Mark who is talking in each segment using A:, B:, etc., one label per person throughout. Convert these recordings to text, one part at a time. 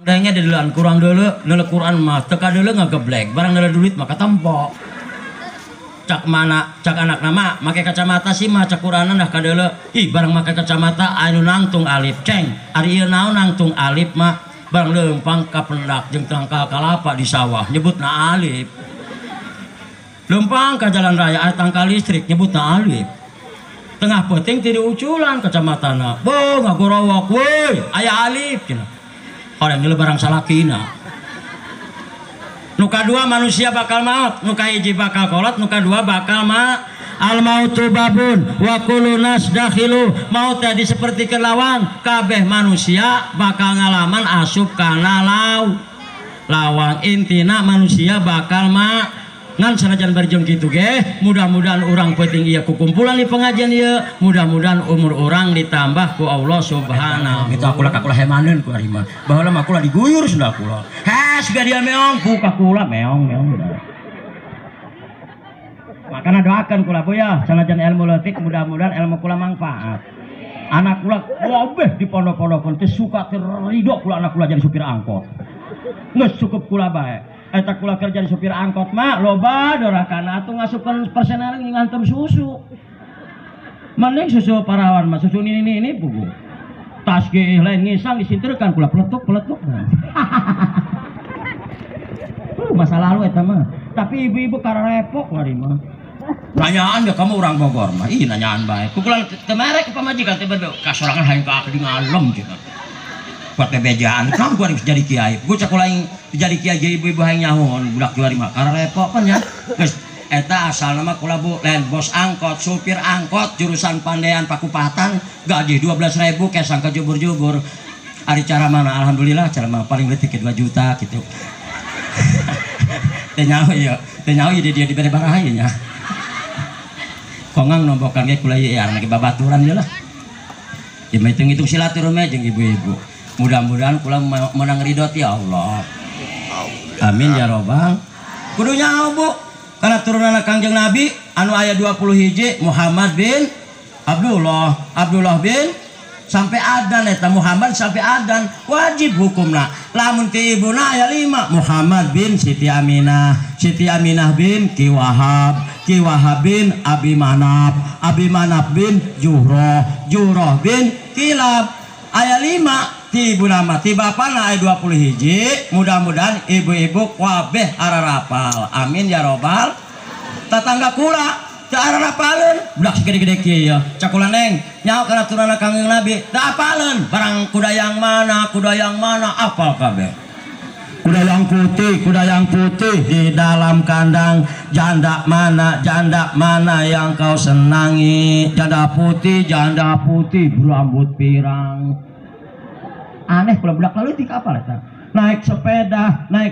A: Dayanya di duluan kurang dulu Quran mah teka dulu ngegeblek barang dulu duit maka tempo cak mana cak anak nama make kacamata sih mah cak Quranan dah kadele ih barang make kacamata anu nangtung alif ceng ari ieu naon nangtung alif mah barang leumpang ka pendak jeung tangkal kalapa di sawah nyebutna alif leumpang ka jalan raya aya tangkal listrik nyebutna alif tengah peuting ti diuculan kacamatana bo ngagorowok weuy aya alif cenah orang ini barang salakina nuka dua manusia bakal maut nuka hiji bakal kolot nuka dua bakal maut al mautu babun wa kullu nas dakhilu maut tadi seperti kelawang kabeh manusia bakal ngalaman asup kana lawang intina manusia bakal maut ngan sanajan barjeng kitu ge mudah-mudahan urang penting ieu kukumpulan di pengajian ieu mudah-mudahan umur orang ditambah ku Allah subhanahu kita kula hemaneun ku ari mah baheula mah kula diguyur sudah kula has ga dia meong ku ka kula meong makana doakeun kula boya sanajan ilmu leutik mudah-mudahan ilmu kula manfaat anak kula kabeh di pondok-pondokeun teh suka teh ridho kula anak kula jadi supir angkot geus cukup kula bae eta kula kerja di supir angkot mah loba dorakana atuh ngasupkeun persenan ngantem susu mending susu parawan mah susu ini pugu tas ge lain ngisang disinterkan kula peletuk masa lalu eta mah tapi ibu-ibu kararepok lari mah nanyaan ya kamu orang Bogor mah ih nanyaan bae kula temerek pamajikan teh bade kasorangan hayang ka di ngalem cenah buat bebejaan kamu gua harus jadi kiai gua cak lain jadi kiai jadi ibu-ibu hayang nyahon budak juari mah karena repot kan ya geus eta asal nama kula bu lain bos angkot supir angkot jurusan Pandean Pakupatan gaji 12.000 kesang ke jubur-jubur ari cara mana alhamdulillah cara mah paling leutik 2 juta gitu teh nyaho ieu dia dibere baraha nya kongang nombokan ge kula ieu lagi babaturan je lah ya hitung-hitung silaturahmi jeung ibu-ibu mudah-mudahan kula menang ridho ti Allah amin ya robbal kudu nyaho bu karena turunan Kangjeng Nabi anu aya 20 hiji Muhammad bin Abdullah bin sampai adan eta Muhammad sampai adan wajib hukumna lamun ti ibuna aya 5 Muhammad bin Siti Aminah bin Ki Wahab bin Abi Manaf bin Juhroh bin Kilab aya 5 ti ibu nama ti bapana aya 20 hiji mudah-mudahan ibu-ibu kabeh ararapal amin ya robbal tetangga kula teu ararapaleun budak segede-gede kieu ya cakula neng nyaho kana turana Kangjeng Nabi teu apaleun barang kuda yang mana apal kabeh kuda yang putih di dalam kandang janda mana yang kau senangi janda putih berambut pirang aneh kalau budak lalu tika apa eta naik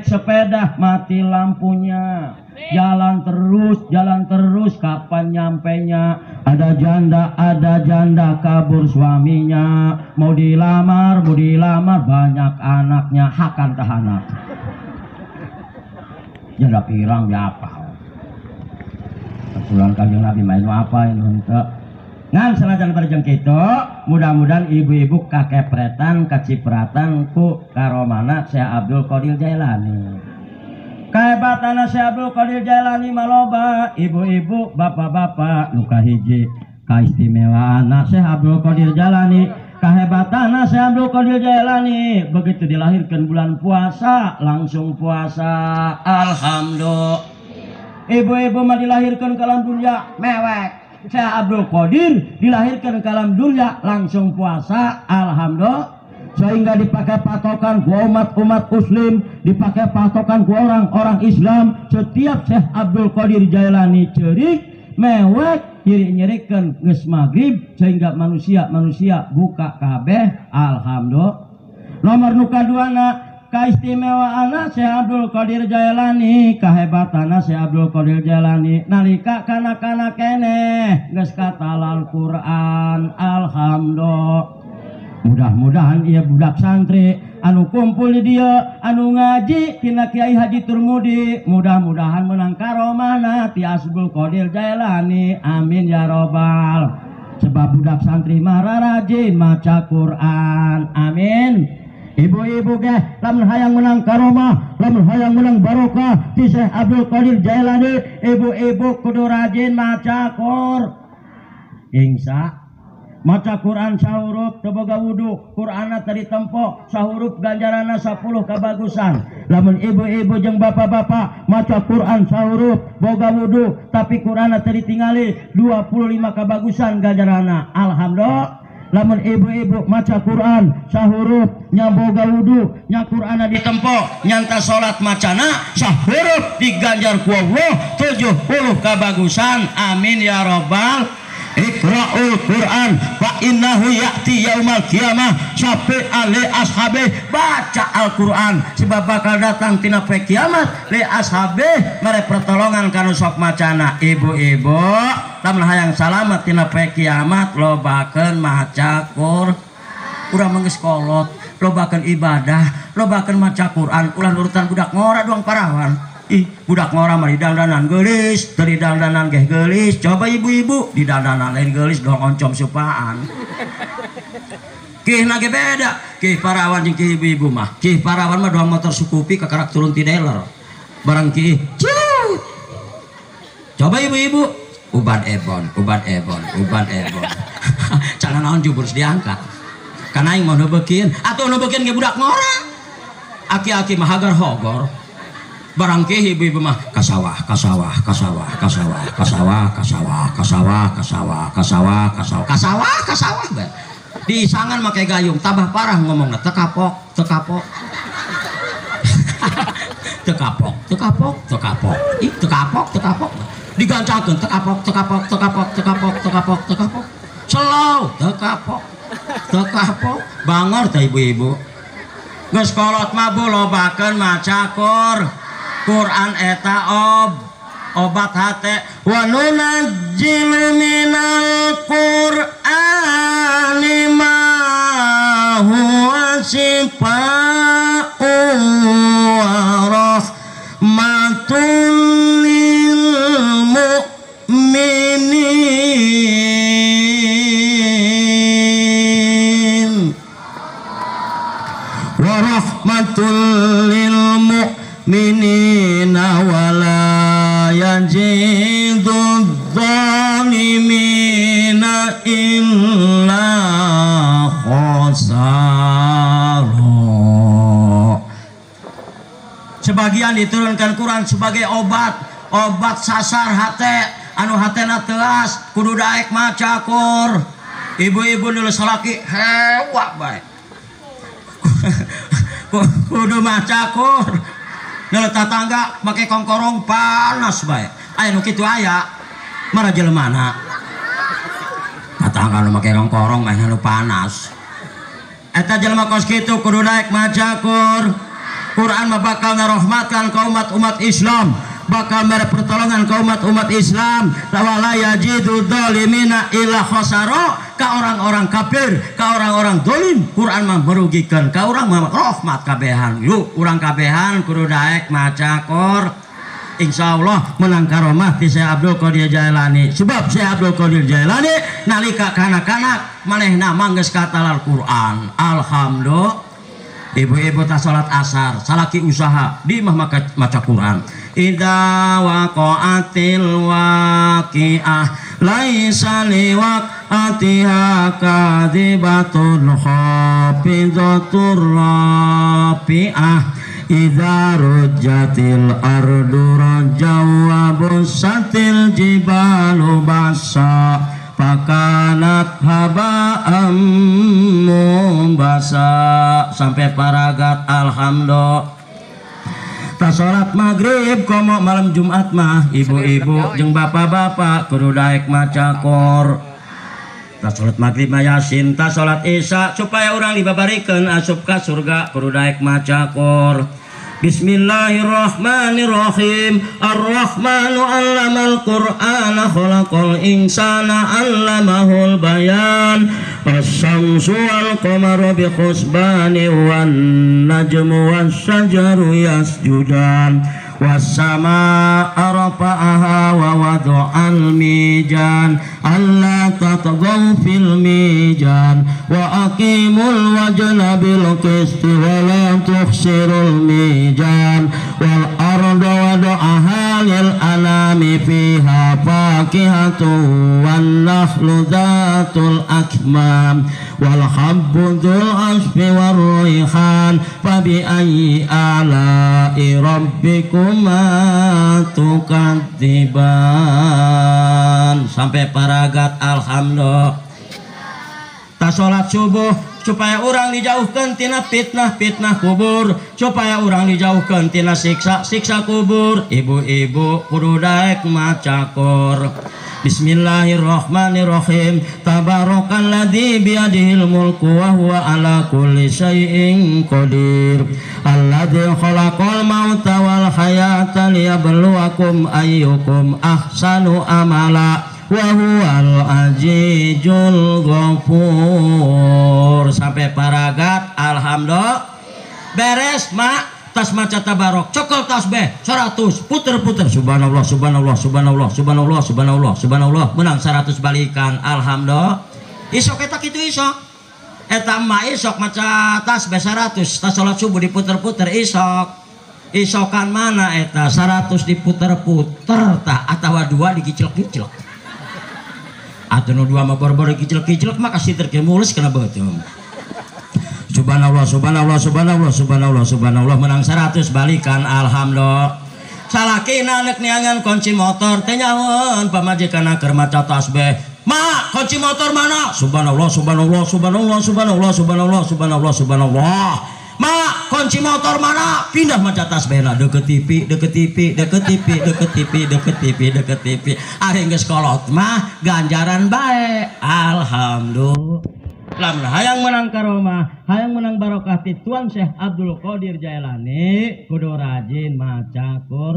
A: sepeda mati lampunya jalan terus kapan nyampenya ada janda kabur suaminya mau dilamar banyak anaknya hakan tahanak janda pirang diapa ketulan Kangjeng Nabi main apa ini ngan sanajan barjeng kitu mudah-mudahan ibu-ibu kakepretan kacipratan ku karomana Syekh Abdul Qadir Jailani kahebatana Syekh Abdul Qadir Jailani maloba ibu-ibu bapak-bapak nu kahiji kaistimewaanna Syekh Abdul Qadir Jailani kahebatana Syekh Abdul Qadir Jailani begitu dilahirkan bulan puasa langsung puasa alhamdulillah ibu-ibu mah dilahirkan ke alam dunia mewek Syekh Abdul Qadir dilahirkan ke alam dunia langsung puasa alhamdulillah sehingga dipakai patokan ku umat muslim dipakai patokan ku orang-orang Islam setiap Syekh Abdul Qadir Jailani cerik mewek nyeri-nyerikan geus maghrib sehingga manusia buka kabeh alhamdulillah nomor nu kaduana kaistimewaanna Syekh Abdul Qadir Jailani kahebatana Syekh Abdul Qadir Jailani nalika kana-kana keneh geus katalal Quran alhamdulillah mudah-mudahan ieu budak santri anu kumpul di dieu anu ngaji tina Kiai Haji Turmudi mudah-mudahan menang karomana ti Abdul Qadir Jailani amin ya robbal sebab budak santri mah rajin maca Quran amin Ibu-ibu ge lamun hayang menang karomah, lamun hayang menang barokah ti Syekh Abdul Qadir Jailani, ibu-ibu kudu rajin maca Insya maca Quran sahuruf teboga wudu, Qur'ana tadi tempo sahuruf ganjarana 10 kabagusan. Lamun ibu-ibu jeung bapak-bapak maca Quran sahuruf boga wudu tapi Qur'ana tadi tingali 25 kabagusan ganjarana. Alhamdulillah. Lamun ibu-ibu maca Quran sahuruf nya boga wudu nya Qur'ana ditempo nyanta salat macana sahuruf diganjar ku Allah 70 kabagusan. Amin ya rabbal. Iqra'ul Quran fa innahu ya'ti yaumal qiyamah sampai ali ashabe baca Al-Quran sebab bakal datang tina poe kiamat li ashabe mere pertolongan kanu sok macana. Ibu-ibu lamun hayang salamet tina poe kiamat lobakeun maca Qur'an. Urang manggeus kolot lobakeun ibadah lobakeun maca Quran. Ulah nurutan budak ngora doang parawan. Ih, budak ngora mah didangdanan geulis, teu didangdanan geh geulis. Coba ibu-ibu didangdanan lain geulis dong oncom supaan. Kihna ge beda. Kih parawan jeung kih ibu-ibu mah. Kih parawan mah doang motor sukupi kakarak turun ti dealer. Barang kih cut. Coba ibu-ibu uban ebon. Cangan naon juburs diangkat. Kana aing mau neubeukieun, atuh neubeukieun ge budak ngora. Aki-aki mah hagar hogor. Barang keh ibu-ibu mah kasawah be. Disangan make gayung tambah parah ngomongna teu kapok. Ih teu kapok. Digancakeun teu kapok. Slow teu kapok. Bangor teh ibu-ibu. Geus kolot mah lobakeun maca Quran eta obat hate wa nunajjilu minal Qur'ani ma huwa shifaa'un wa rahmatun lil mu'minin wa rahmatun lil mu'minina wala yajidu dhalimina illa khosaro. Sebagian diturunkan Quran sebagai obat sasar hate anu hatena teuas kudu daek maca Qur. Ibu-ibu nu salaki hewa bae kudu maca Qur. Nela tatangga make kongkorong panas bae. Aya nu kitu aya. Mara jelemana. Tatangga nu make kongkorong mah anu panas. Eta jelema kos kitu kudu daek maca Quran mah bakal narahmatkan ka umat Islam. Bakal mere pertolongan ka umat Islam. Wala yajidu dhalimina illa khosaro. Ka orang-orang kafir, ka orang-orang dolim, Quran mah merugikan, ka urang mah rahmat kabehan. Yuk urang kabehan kudu daek maca Qur. Insyaallah menang karomah ti Syekh Abdul Qadir Jailani. Sebab Syekh Abdul Qadir Jailani nalika kanak-kanak manehna manggeus katalal Quran. Alhamdulillah. Ibu-ibu tak salat asar, salaki usaha di mah maca Quran. Idza waqa'atil waqi'ah laisa liwaqatiha kadzibatun khafidatur rafi'ah. Idza rujjatil ardu rajau wa busatil jibalu basa pakanat haba'am mumbasa. Sampai paragat alhamdulillah. Tak sholat maghrib komo malam Jumat mah ibu-ibu jeung bapak-bapak kudu daek maca Qur. Tak sholat maghrib mah Yasin, tak sholat Isya supaya orang dibabarikeun asup ka surga kudu daek maca Qur. Bismillahirrahmanirrahim. Ar-Rahmanu 'allamal Qur'ana khalaqal insana 'allamahul bayan. Asy-syamsu wal qamaru bi husbani wan najmu wasyajaru yasjudan والسماء رفعها ووضع الميزان ألا تطغوا في الميزان وأقيموا الوزن بالقسط ولا تخسروا الميزان والأرض وضعها للأنام فيها فاكهة والنخل ذات الأكمام والحب ذو العصف والريحان فبأي آلاء ربكما تكذبان. Sampai paragat alhamdulillah. Ta salat subuh supaya orang dijauhkan tina fitnah kubur, supaya orang dijauhkan tina siksa kubur. Ibu-ibu kudu daek maca Qur. Bismillahirrahmanirrahim. Tabarakalladzi biyadihil mulku wa huwa ala kulli syai'in qadir. Alladzi khalaqal mauta wal hayata liyabluwakum ayyukum ahsanu amala wa huwal azizul ghafur. Sampai paragat alhamdulillah. Beres mak. Tas maca tabarok cokol tasbih 100 puter-puter subhanallah subhanallah subhanallah subhanallah subhanallah subhanallah menang 100 balikan alhamdulillah. Isok eta kitu isok eta mah isok maca tasbih 100 tas salat subuh diputer-puter isokan mana eta 100 diputer-puter tah atawa 2 dikiclek-kiclek atuh nu 2 mah bor-bor dikiclek-kiclek mah kasih terke mulus kana beuteum. Subhanallah subhanallah subhanallah subhanallah subhanallah menang 100 balikan alhamdulillah. Salakina nek niangan kunci motor teh nyaeun pamajikanna keur maca tasbih. Ma, kunci motor mana? Subhanallah subhanallah subhanallah subhanallah subhanallah subhanallah subhanallah. Ma, kunci motor mana? Pindah maca tasbihna deket TV deket TV deket TV deket TV deket TV deket TV. Ari geus kolot mah ganjaran bae. Alhamdulillah. Lamun hayang menang karomah, hayang menang barokah ti Tuan Syekh Abdul Qadir Jailani, kudu rajin maca Qur.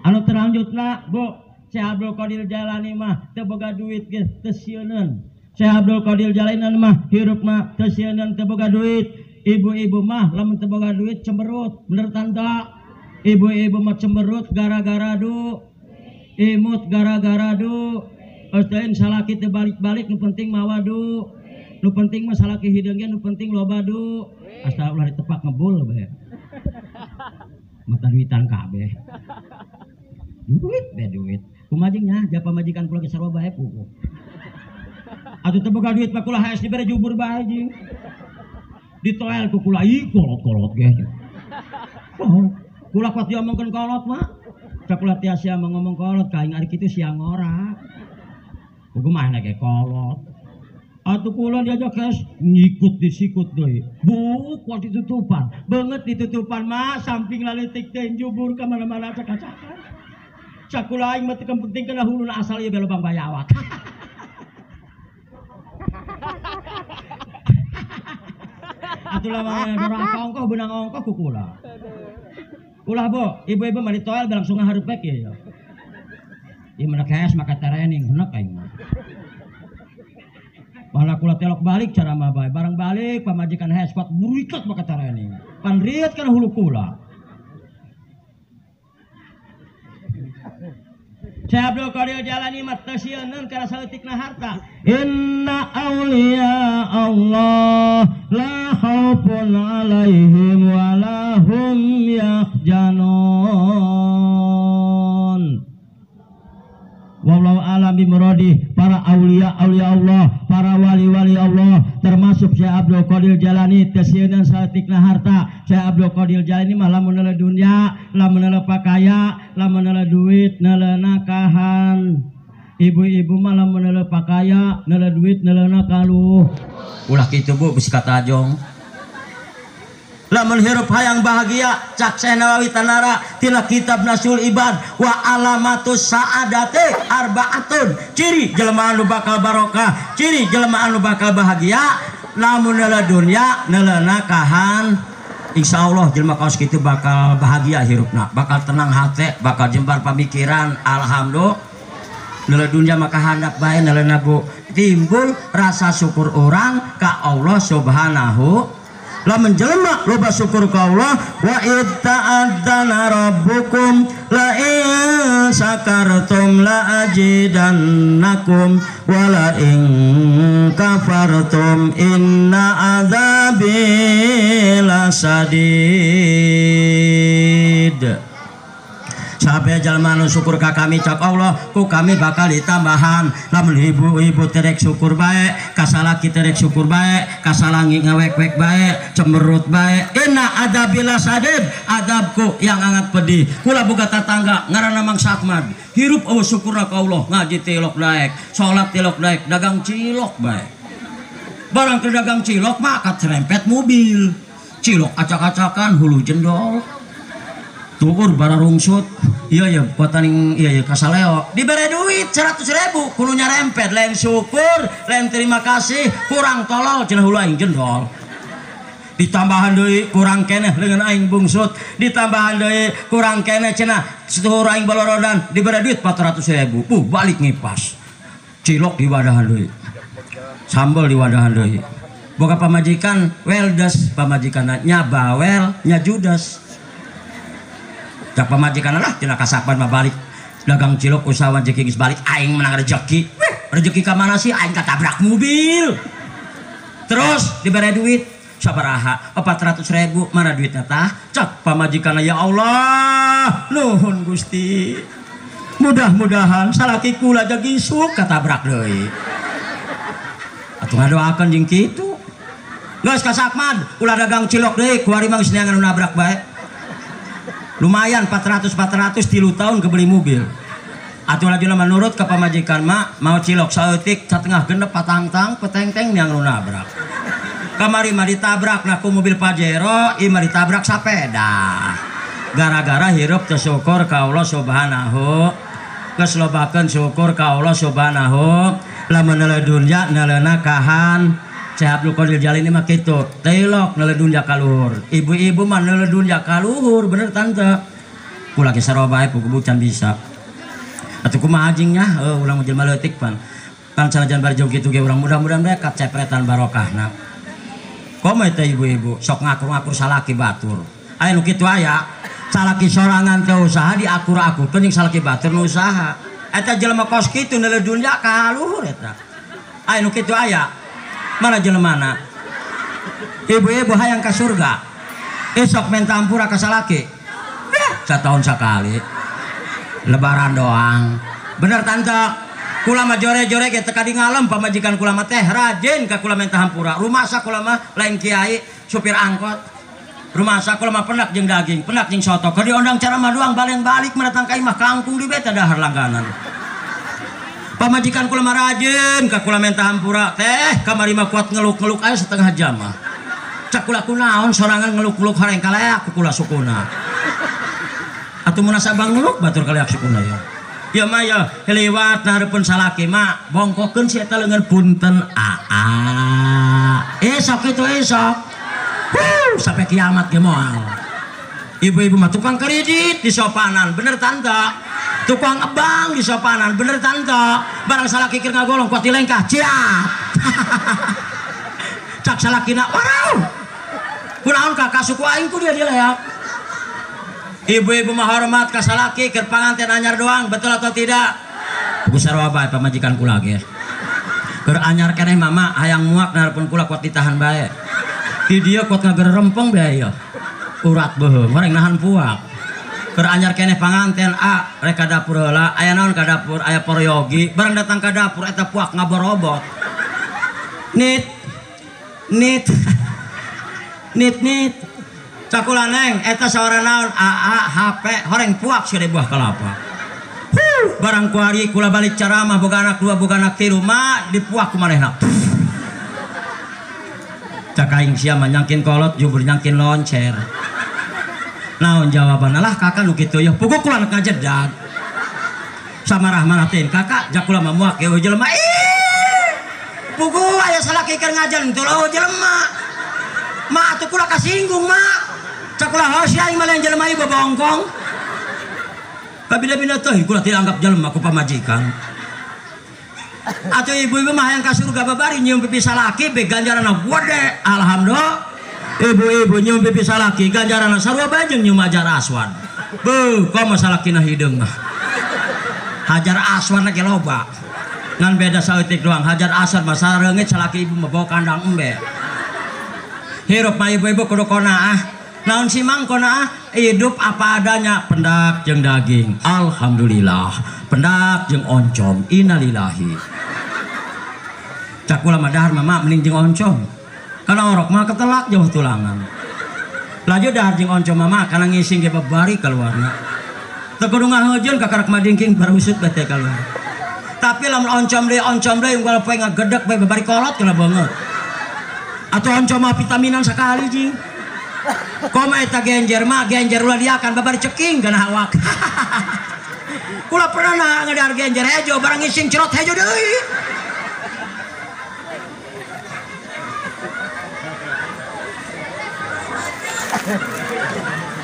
A: Anu terlanjutna, Bu, Syekh Abdul Qadir Jailani mah teu boga duit geus teu sieuneun. Syekh Abdul Qadir Jailani mah hirup mah teu sieuneun teu boga duit. Ibu-ibu mah lamun teu boga duit cemberut, bener tanda. Ibu-ibu mah cemberut gara-gara du. Imut gara-gara du. Eusteun salaki teu balik-balik nu penting mawa du. Nu penting mah salaki hideungnya nu penting loba du. Asal ulah ditepak ngebul bae. Mata duitan kabeh. Duit. Kumajingnya japa majikan kula ge sarua bae puguh. Atuh teu boga duit mah kula haes dibere jubur bae jeung. Ditoel ku kula ih kolot-kolot ge. Oh, kula kuat diomongkeun kolot mah. Cak kula tiasa sia ngomong kolot kaing ari kitu siang ora. Kudu mah ge kolot. Atuh kula diajak kes ngikut disikut deui. Bu, kuat ditutupan. Banget ditutupan mah samping laletik teh jubur ka mana-mana acak-acakan. Cakula aing mah teu penting kana huluna asal ieu lobang bayawat. Atuh lamun dorang ongkoh beunang ongkoh ku kula. Ulah Bu, ibu-ibu mah ditoel langsung ngaharupek ya. Ieu mah kees maka training henek aing mah. Malah kula telok balik cara mah bae. Barang balik pamajikan hespat burikat maka training. Pan riet kana hulu kula. Syekh Abdul Qadir Jailani mah teu sieuneun kana saleutikna harta. Inna auliya Allah la khaufun alaihim wa la hum yahzanun. Wallahu a'lam bimuradi. Para aulia Allah, para wali-wali Allah, termasuk Syekh Abdul Qadir Jailani teu sieuneun saleutikna harta. Syekh Abdul Qadir Jailani mah lamun neuleuh dunya, lamun neuleuh pakaya, lamun neuleuh duit, neuleuh nakahan. Ibu-ibu mah lamun neuleuh pakaya, neuleuh duit, neuleuh nakaluh. Ulah kitu Bu, bisi katajong. Lamun hirup hayang bahagia cak Syekh Nawawi Tanara tina kitab Nasul Ibad wa alamatus saadate arbaatun. Ciri jelema anu bakal barokah, ciri jelema anu bakal bahagia lamun neuleuh dunya, neuleuh nakahan. Insyaallah jelema kaos kitu bakal bahagia hirupna, bakal tenang hate, bakal jembar pamikiran. Alhamdulillah. Neuleuh dunya maka handap bae neuleuh Bu timbul rasa syukur orang ka Allah Subhanahu lamun jelema loba syukur ka Allah wa itta'adzana rabbukum la in sakartum la ajidannakum wa la in kafartum inna adzabi lasadid. Sampai jalma nu syukur ka kami cak Allah ku kami bakal ditambahan. Lamun ibu-ibu terek syukur bae, kasalaki terek syukur bae, kasalangi ngewek-wek bae, cemberut bae. Inna adabila sadid, adabku yang sangat pedih. Kula boga tatangga ngaranna Mang Sakmad. Hirup eueuh syukurna ka Allah, ngaji tilok daek, salat tilok daek, dagang cilok bae. Barang ke dagang cilok mah kacerempet mobil. Cilok acak-acakan hulu jendol. Tukur bara rungsut iya kuataning iya kasaleo dibere duit 100.000 kudu nyarempet lain syukur lain terima kasih kurang tolol cenah hulu aing jendol ditambahan deui kurang keneh leungeun aing bungsut ditambahan deui kurang keneh cenah setuhur aing balorodan dibere duit 400.000 balik ngipas cilok di wadahan deui sambel di wadahan deui boga pamajikan weldes pamajikanna nya bawel nya judes cak pamajikan lah tina kasapan mah balik dagang cilok usahawan jeki geus balik aing menang rezeki rezeki ka mana sih aing katabrak mobil terus dibere duit sabaraha 400.000 mana duitna tah cak pamajikan ya Allah nuhun Gusti mudah-mudahan salaki kula jagi isuk katabrak deui atuh ngadoakeun jeung kitu geus ka Sakmad ulah dagang cilok deui kuari mah geus neangan nabrak bae lumayan 400 3 tahun kebeli mobil atuh lajuna menurut ke pamajikan mak mau cilok saeutik satengah genep patangtang peteng-teng yang nabrak kamari mah ditabrak naku mobil Pajero ieu mah ditabrak sapeda gara-gara hirup teu syukur ka Allah subhanahu geus lobakeun syukur ka Allah subhanahu lamun neuleuh dunya neuleuhna kahan Syekh Abdul Qadir Jalani mah kitu telok neuleuh jak kaluhur ibu-ibu mah neuleuh jak kaluhur bener tante kula ge sarobae puguh can bisa atuh kumaha ajingnya ulang jelema leutik pan kan sanajan bari jog kitu ge urang mudah-mudahan bae kacepretan barokahna komo teh ibu-ibu sok ngakur-ngakur salaki batur aya nu kitu aya salaki sorangan teu usaha diakur-akurkeun jeung salaki batur nu usaha eta jelema kos kitu neuleuh dunya ka luhur eta aya nu kitu aya mana jelemana ibu-ibu hayang ke surga esok minta ampura ke salaki setahun sekali lebaran doang bener tante kula mah jore-jore ge teu kadi ngalem pamajikan kula mah teh rajin ka kula minta hampura rumasa kula mah lain kiai supir angkot rumasa kula mah penak jeung daging penak jeung soto keur diondang cara mah doang balik mendatang ka imah kangkung di beta dahar langganan pamajikan kula mah rajin ka kula minta hampura teh kamari mah kuat ngeluk-ngeluk aya setengah jam mah cak kula kunaon sorangan ngeluk-ngeluk hareng kaleak kula sukuna atuh mun sabang ngeluk batur kaleak sukuna ya mah ya liwat hareupeun salaki mah bongkokeun si eta leungeun punten esok itu esok sampai kiamat ge moal ibu-ibu mah tukang kredit di sopanan bener tante tukang ebang di sopanan bener tante barang salah kikir ngagolong kuat dilengkah ciat cak salakina warau kunaon kakak suku aing ku dia dileak ibu-ibu mah hormat ka salaki keur panganten anyar doang betul atau tidak besar wae pamajikan kula ge keur anyar keneh mama hayang muak narepun kula kuat ditahan bae di dia kuat ngager rempeng bae ya urat beuheung horeng nahan puak keur anyar keneh panganten rek ka dapur heula aya naon ka dapur aya poroyogi barang datang ka dapur eta puak ngaborobot nit cakula neng eta saora naon HP horeng puak sire buah kelapa barang kuari kula balik caramah boga anak dua boga anak tilu mah dipuak ku manehna cak aing sia mah nyangkin kolot jubur nyangkin loncer naon jawaban lah kakak nu kitu ya pukul kula anak ngajedag samarah manatin kakak jak kula mah muak ge jelema pukul aya salaki keur ngajen teu lo jelema ma atuh kula kasinggung ma cak kula hos aing mah lain jelema ieu bongkong kabida-bida teh kula tidak anggap jelema ku pamajikan atuh ibu-ibu mah hayang ka surga babari nyium pipi salaki be ganjaranna gede alhamdulillah Ibu-ibu nyium pipi salaki ganjaran sarua bajeng nyium Hajar Aswad. Beuh, komo salakina hideung mah. Hajar Aswad lagi loba. Ngan beda saeutik doang. Hajar Aswad mah sareungit salaki ibu mah bawa kandang embe. Hirup mah ibu-ibu kudu konaah. Naon si mang konaah? Hidup apa adanya, pendak jeung daging. Alhamdulillah. Pendak jeung oncom. Innalillahi. Cak ulah mah dahar mah mending jeung oncom. Karena orok mah ketelak jauh tulangan. Laju dahar jeung oncom mah kana ngising ge babari keluarna. Teu kudu ngahejeun ka karak madingking barusut bete keluar. Tapi lamun oncom deui unggal poe ngagedek bae babari kolot kana banget. Atuh oncom mah vitaminan sakali jing. Koma eta genjer mah genjer ulah diakan babari ceking kana awak. Kula pernah ngadahar genjer hejo barang ngising cerot hejo deui.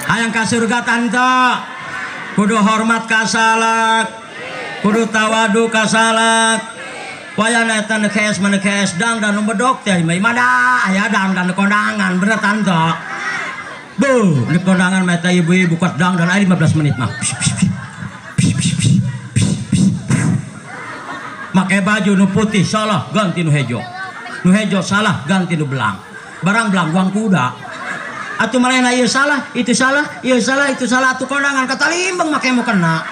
A: Hayang ka surga tante kudu hormat ka salak kudu tawadu ka salak wayana eta nekees manekees dang dan bedog teh imada aya dang dan kondangan bener tante bu di kondangan mah eta ibu-ibu kuat dang dan aya 15 menit mah make baju nu putih salah ganti nu hejo salah ganti nu belang barang belang uang kuda. Atuh marena ieu salah, itu salah, ieu salah, itu salah. Atuh kondangan kata limbang make mu kena.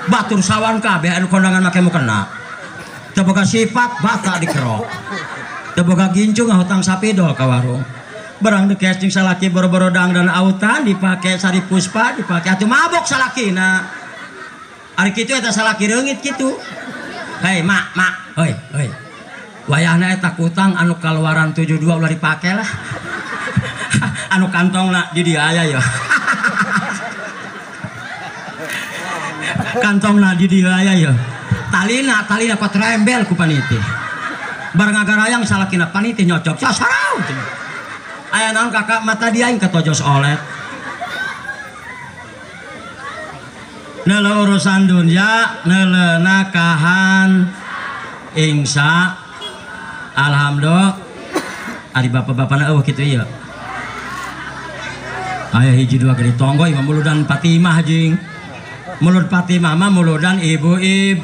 A: Batur sawan kabeh anu kondangan make mu kena. Teu boga sifat bata dikerok. Teu boga gincung hutang sapidol ka warung. Barang dikees jeung salaki boro-boro dang dan autan dipake sari puspa, dipake atuh mabok salakina. Ari kitu eta salaki reungit kitu. Hei mak, heuy. Wayahna eta kutang anu kaluaran 72 ulah dipake lah. Anu kantong lah di dia aya ya. Kantong lah di dia aya ya. Talina kuat rembel ku paniti. Bareng agarayang salakina paniti nyocok. Sasarau. Aya naon kakak mata dia yang ketojos olet. Neule urusan dunia, neule nakahan insya alhamdulillah. Ari bapak-bapana eueuh kitu ieu. Ayah hiji dua gede tonggo imam muludan Fatimah jing mulud Fatimah mah muludan ibu-ib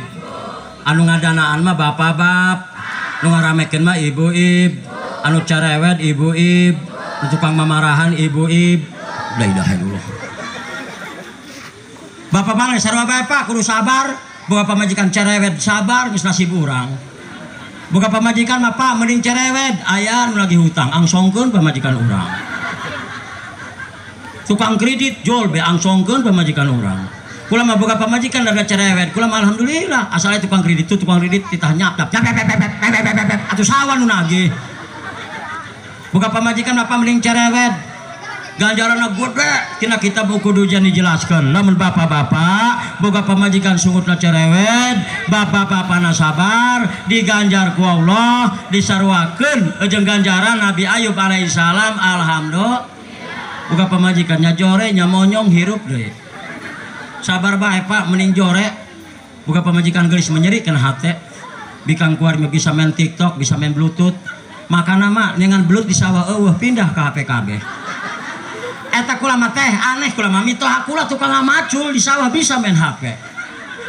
A: anu ngadanaan mah bapak-bap nu ngaramekeun mah ibu-ib anu cerewet ibu-ib nu tukang mamarahan ibu-ib la ilaha illallah bapak mah sarua bapak kudu sabar boga pamajikan cerewet sabar geus nasib urang boga pamajikan mah Pak mending cerewet aya nu lagi hutang angsongkeun pamajikan urang tukang kredit jual be angsongkeun pamajikan orang. Kula mah boga pamajikan daga cerewet. Kula mah alhamdulillah asal tukang kredit itu tukang kredit titah nyap atuh sawan nu nagih. Boga pamajikan apa mending cerewet. Ganjaranna gede tina kita kudu jan dijelaskeun. Lamun bapak-bapak boga pamajikan sungutna cerewet, bapak-bapana sabar, diganjar ku Allah, disaruakeun jeung ganjaran Nabi Ayub alaihissalam alhamdulillah. Buka pamajikannya jore nyamonyong hirup deh sabar bae Pak mending jore buka pamajikan gelis menyeri kena hate bikang keluar bisa main TikTok bisa main Bluetooth maka nama dengan Bluetooth di sawah pindah ke HP KB eta kula mah teh aneh kula mah mitoha kula tukang macul di sawah bisa main HP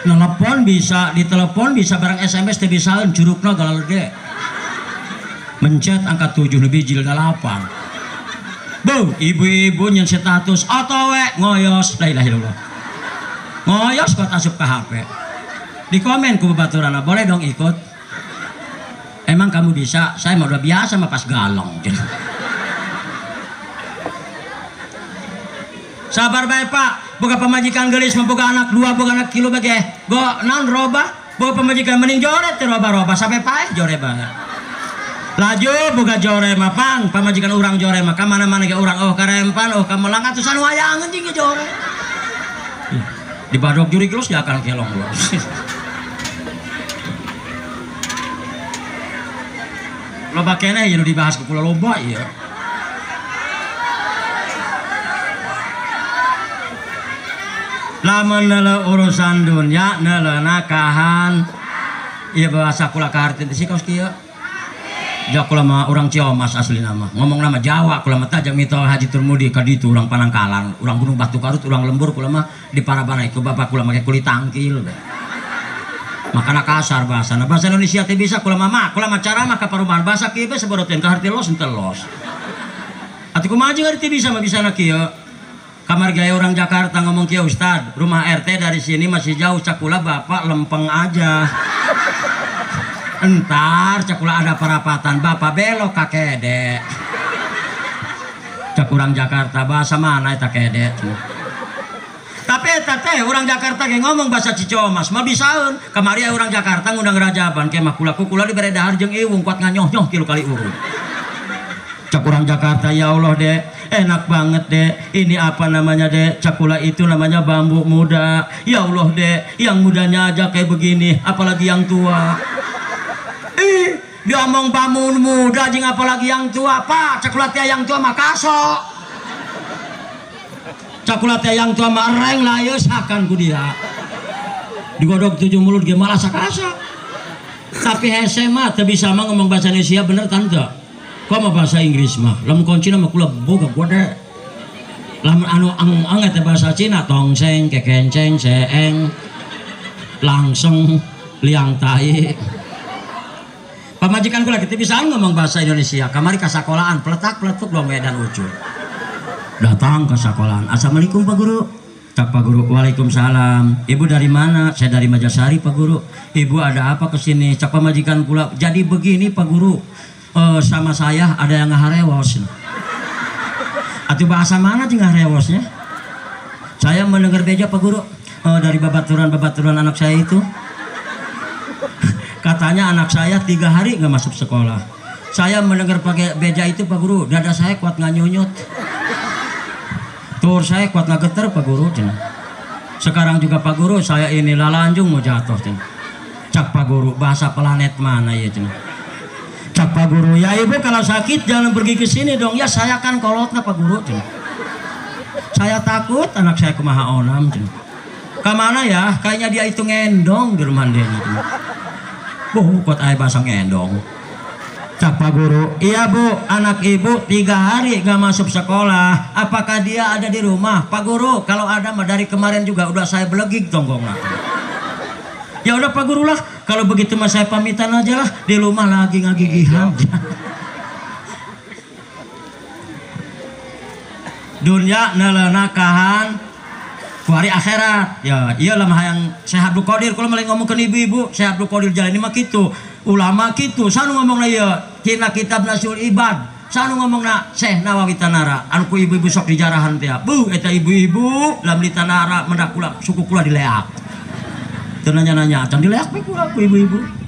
A: nelpon bisa ditelepon bisa barang SMS teh bisaeun curugna galalede mencet angka 7 lebih jil 8 Bu, ibu-ibu yang status otowe ngoyos, la ilaha illallah. Ngoyos kok asup ke HP. Di komen ku baturana, boleh dong ikut. Emang kamu bisa? Saya mah udah biasa mah pas galong. Sabar bae Pak, boga pamajikan gelis mah boga anak 2, boga anak 3 bage. Go naon roba, boga pamajikan mending joret teh roba-roba sampai pae jore banget. Laju boga jore mah pang pamajikan urang jore mah ka mana-mana ge urang oh karempan oh ka melang atusan wayangeun jeung jore di badok juri geus ya akan kelong lo loba keneh anu dibahas ku kula loba ieu lamun neuleuh urusan dunya neuleuh nakahan ieu bahasa kula ka harti teh sikaos kieu Jak kula mah orang Ciomas asli nama. Ngomong nama Jawa kula mah tajam mito Haji Turmudi kaditu urang Panangkalan, urang Gunung Batu Karut, urang Lembur kula mah di Parabana iku bapak kula make kulit tangkil. Makana kasar bahasa. Bahasa Indonesia teh bisa kula mah cara mah ka parubahan bahasa kieu seboroten ka harti los henteu los. Atuh kumaha jeung harti bisa mah bisana kieu. Kamar gaya orang Jakarta ngomong kieu Ustad, rumah RT dari sini masih jauh cakula bapak lempeng aja. Entar cakula ada perapatan bapak belok ka kede. Cak urang Jakarta bahasa mana eta kede. Tapi eta teh urang Jakarta ge ngomong bahasa Cicomas mah bisaeun. Kamari urang Jakarta ngundang rajaban ke mah kula dibere dahar jeung iwung kuat nganyoh-nyoh kilu kali urut. Cak urang Jakarta ya Allah dek, enak banget dek. Ini apa namanya dek? Cakula itu namanya bambu muda. Ya Allah dek, yang mudanya aja kayak begini, apalagi yang tua. Dia omong bambu muda jeung apalagi yang tua pak. Cakula teh yang tua mah kaso. Cakula teh yang tua mah reng layeus hakan ku dia. Digodog 7 mulut ge malah sakasa. Tapi hese mah teu bisa mah ngomong bahasa Indonesia bener tante. Kok mah bahasa Inggris mah. Lamun kuncina mah kula boga gode. Lamun anu ang teh bahasa Cina tongseng, kekenceng, seeng, langsung, liang tai. Pamajikan kula kita bisa ngomong bahasa Indonesia. Kamari ka sakolahan peletak-peletuk dong Medan Ucul. Datang ke sekolahan. Assalamualaikum Pak Guru. Tak Pak Guru. Waalaikumsalam. Ibu dari mana? Saya dari Majasari Pak Guru. Ibu ada apa kesini? Cak pamajikan pula. Jadi begini Pak Guru. Sama saya ada yang ngaharewos. Atuh bahasa mana sih ngaharewosnya? Saya mendengar beja Pak Guru. Dari babaturan anak saya itu. Katanya anak saya 3 hari nggak masuk sekolah. Saya mendengar pakai beja itu Pak Guru. Dada saya kuat nganyunyut. Tur saya kuat ngageter Pak Guru. Sekarang juga Pak Guru saya ini lalanjung mau jatuh. Cak Pak Guru bahasa planet mana ya? Cak Pak Guru ya ibu kalau sakit jangan pergi ke sini dong. Ya saya kan kolotna Pak Guru. Saya takut anak saya kumaha onam. Kemana ya? Kayaknya dia itu ngendong di rumah dia. Kuat air bahasa ngendong. Cak Pak Guru, iya Bu, anak ibu 3 hari gak masuk sekolah. Apakah dia ada di rumah? Pak Guru, kalau ada mah dari kemarin juga udah saya belegik tonggongnya. Ya udah Pak Guru lah, kalau begitu mah saya pamitan aja lah. Di rumah lagi ngagigihan. Dunia nelenakahan kuari akhirat ya iyalah mah yang Syekh Abdul Qadir kalau malah ngomongkeun ibu-ibu Syekh Abdul Qadir Jalani mah kitu ulama kitu sanu ngomongna ieu tina kitab Nasul Ibad sanu ngomongna Syekh Nawawi Tanara anu ku ibu-ibu sok dijarahan teh bu eta ibu-ibu lam di Tanara mendak kula suku kula dileak teu nanya-nanya can dileak we kula ku ibu-ibu.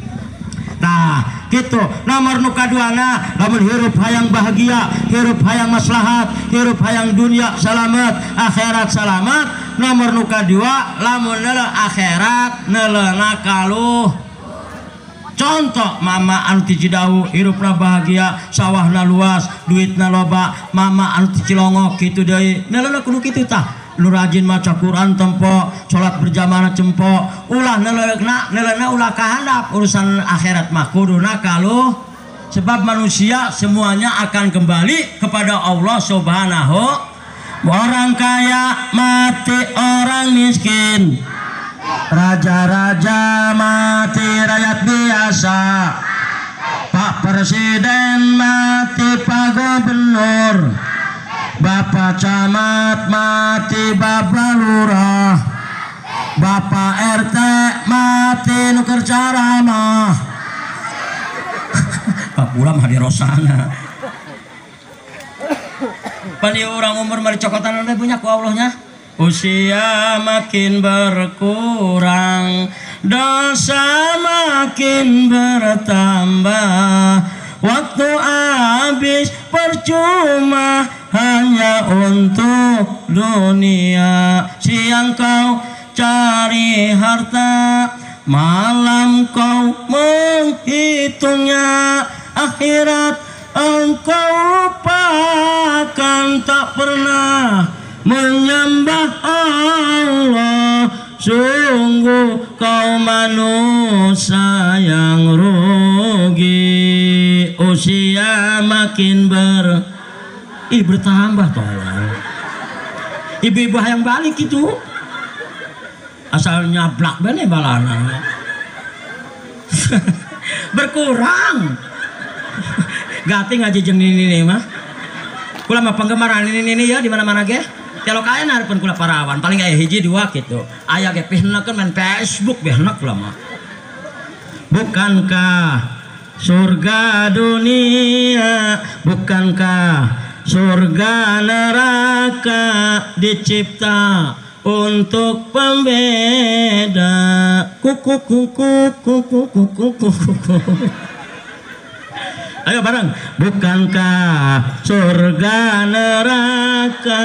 A: Nah gitu nomor nu kaduana lamun hirup hayang bahagia hirup hayang maslahat hirup hayang dunia salamet akhirat salamet. Nomor nu kadua lamun neuleuh akhirat neuleuhna kaluh. Contoh mama anu ti Cidahu hirupna bahagia sawahna luas duitna loba mama anu ti Cilongok kitu deui neuleuhna kudu kitu tah. Nu rajin maca Quran tempo salat berjamaah cempo ulah neuleuhna ulah kahandap urusan akhirat mah kuduna kaluh sebab manusia semuanya akan kembali kepada Allah Subhanahu. Orang kaya mati orang miskin, raja-raja mati rakyat biasa, Pak Presiden mati Pak Gubernur, Bapak Camat mati Bapak Lurah, Bapak RT mati nuker caramah. Pak Puram hadir rosana. Pani orang umur mari cokotan anda punya ku Allahnya. Usia makin berkurang, dosa makin bertambah, waktu habis percuma hanya untuk dunia. Siang kau cari harta, malam kau menghitungnya, akhirat engkau lupakan, tak pernah menyembah Allah. Sungguh kau manusia yang rugi. usia makin bertambah tolong. Ibu-ibu yang balik itu asal nyablak bener balana berkurang gating ngaji jeng ini mah kula mah penggemar ini ya di mana-mana ge kalau kaya narepun kula parawan paling aya hiji dua gitu aya ge pihnekeun main Facebook behna kula mah. Bukankah surga dunia, bukankah surga neraka dicipta untuk pembeda. Kuku kuku kuku kuku kuku. Ayo bareng. Bukankah surga neraka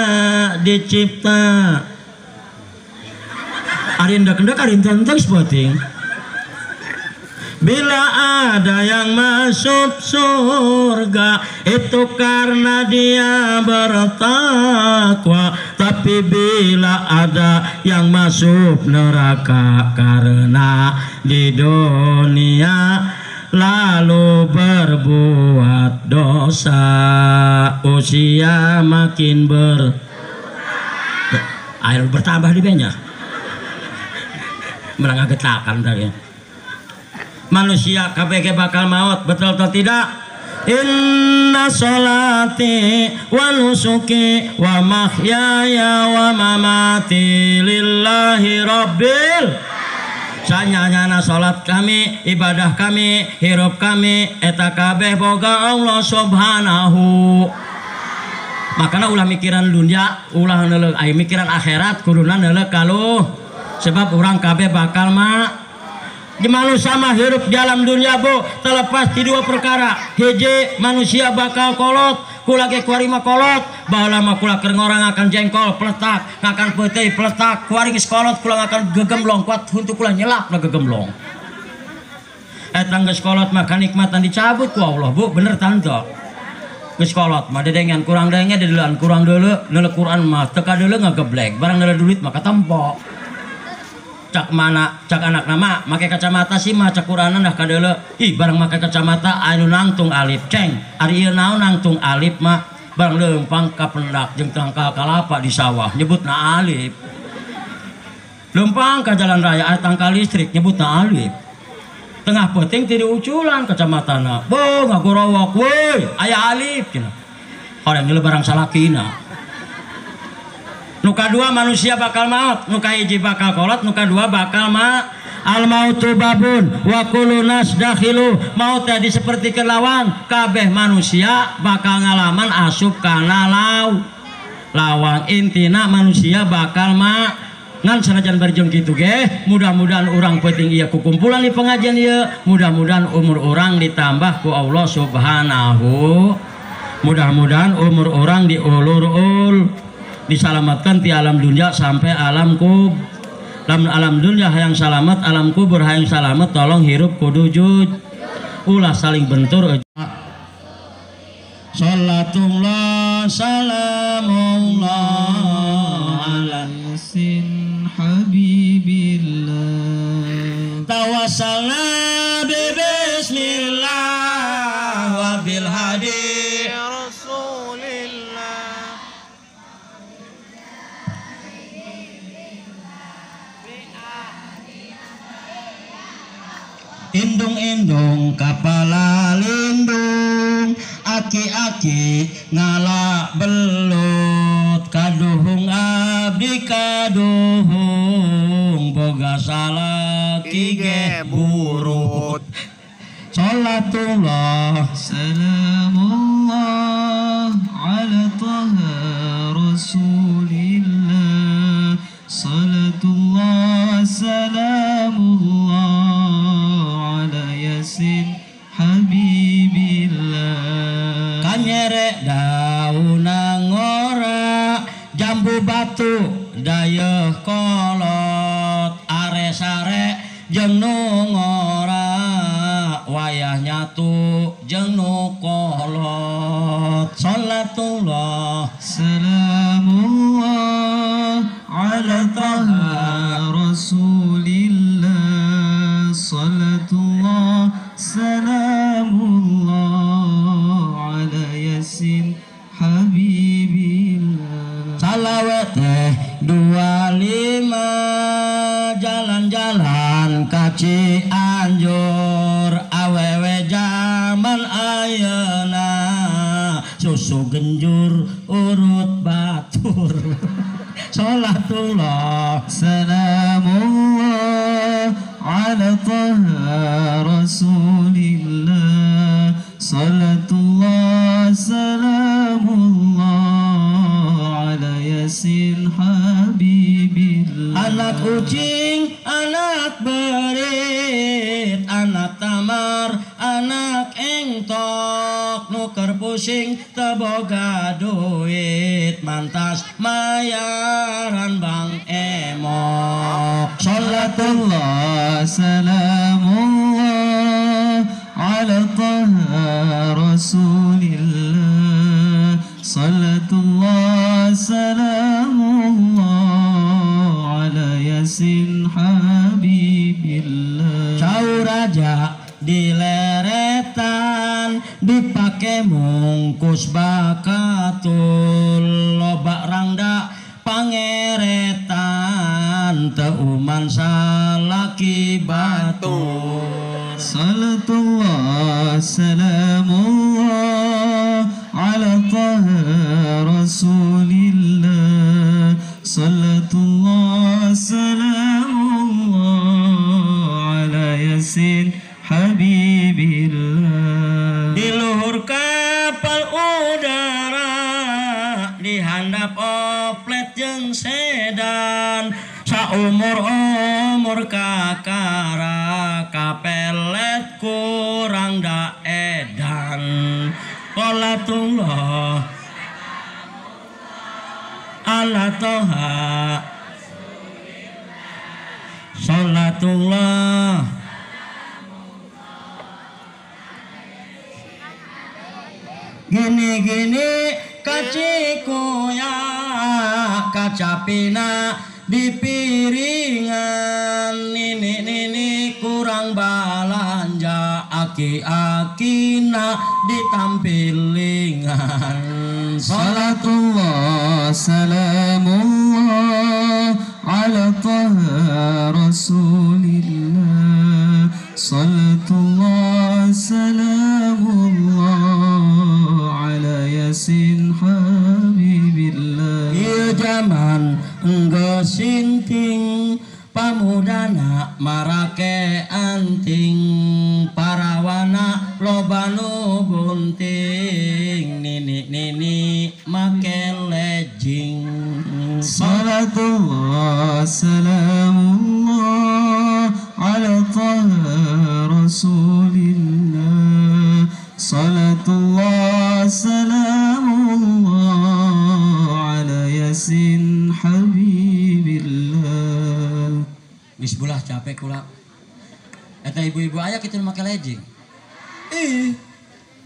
A: dicipta. Arin dak-dak arin tentang spotting. Bila ada yang masuk surga itu karena dia bertakwa, tapi bila ada yang masuk neraka karena di dunia lalu berbuat dosa, usia makin air bertambah di benya merangga getakan tadi. Manusia KBG bakal maut, betul atau tidak? Inna sholati wa nusuki wa mahyaya wa mamati lillahi rabbil. Sanyanyana sholat kami, ibadah kami, hirup kami, eta kabeh boga Allah subhanahu. Makanya ulah mikiran dunia, ulah neuleuh aya mikiran akhirat, kuduna neuleuh kaluh. Sebab orang kabeh bakal di manusia mah hirup di alam dunia bu terlepas di dua perkara. Hiji manusia bakal kolot, kula ge kuari mah kolot, baheula mah kula keur ngorang akan jengkol peletak, ngakan peuteui peletak, kuari geus kolot kula ngakan gegemlong, kuat huntu kula nyelapna gegemlong. Eta geus kolot mah kanikmatan dicabut ku Allah bu, bener tante. Geus kolot mah dedengan kurang denge dedelan kurang deuleu, neuleuh Quran mah teu kadeuleu ngageblek, barang neuleuh duit mah katempo. Cak mana cak anak nama make kacamata sih mah cak Quranan dah kadeuleu ih barang make kacamata anu nangtung alif ceng ari ieu naon nangtung alif mah barang leumpang ka pendak jeung tangkal kalapa di sawah nyebutna alif leumpang ka jalan raya aya tangkal listrik nyebutna alif tengah peuting ti diuculan kacamatana bo ngagorowok weuy aya alif cenah horeng geuleuh barang salakina. Nuka dua manusia bakal maut, nuka hiji bakal kolot, nuka dua bakal al mautu babun wa kullu nas dakhilu. Maut tadi seperti kelawan kabeh manusia bakal ngalaman asup kana lawang intina manusia bakal ngan sanajan barjong kitu ge mudah-mudahan urang penting ieu kukumpulan di pengajian ieu mudah-mudahan umur orang ditambah ku Allah subhanahu mudah-mudahan umur orang diulur-ul diselamatkan ti alam dunia sampai alam kubur. Alam dunia hayang salamet, alam kubur hayang salamet, tolong hirup kudu ulah saling bentur. Salatullah salamullah ala yasin habibillah tawassalna bi bismillah wa bil hadi indung-indung kapala lindung aki-aki ngala belut kaduhung abdi kaduhung boga salaki ge burut. Salatullah salamullah ala taha rasulillah salatullah salamullah yasin habibillah kanyere dauna ngora jambu batu dayeuh kolot are-sare jeung nu ngora wayah nyatu jeung nu kolot. Salatullah salamullah ala taha rasulillah salatullah salamullah 25 jalan-jalan ka Cianjur awewe zaman ayeuna susu genjur urut batur Salatullah
B: salamullah ala taha rasulillah salatullah salamullah ala yasin habibillah.
A: Anak ucing, anak berit, anak tamar, anak engtok, nuker pusing teboga duit, mantas mayaran bang emok.
B: Salatullah salamullah ala taha rasulillah salatullah salamullah ala yasin habibillah.
A: Cau raja dileretan dipake mungkus bakatul loba rangda pangeretan teuman salaki batur.
B: Salatullah salamullah ala taha rasulillah salatullah salamullah ala yasin habibillah.
A: Di luhur kapal udara di handap oplet jeung sedan saumur-umur kakara kapelet kurang da edan. Salatullah ala toha salatullah gini-gini kacikuya kacapina di piringan nini kurang balanja aki-akina ditampilingan.
B: Salatullah salamullah ala taha rasulillah salatullah salamullah ala yasin habibillah.
A: Ieu zaman enggeus sinting pamudana marake anting parawana loba nu bunting nini make lejing.
B: Salatullah salamullah ala taha rasulillah salatullah salamullah ala yasin habibillah.
A: Geus bulah capek kula. Eta ibu-ibu aya kitu make lejing.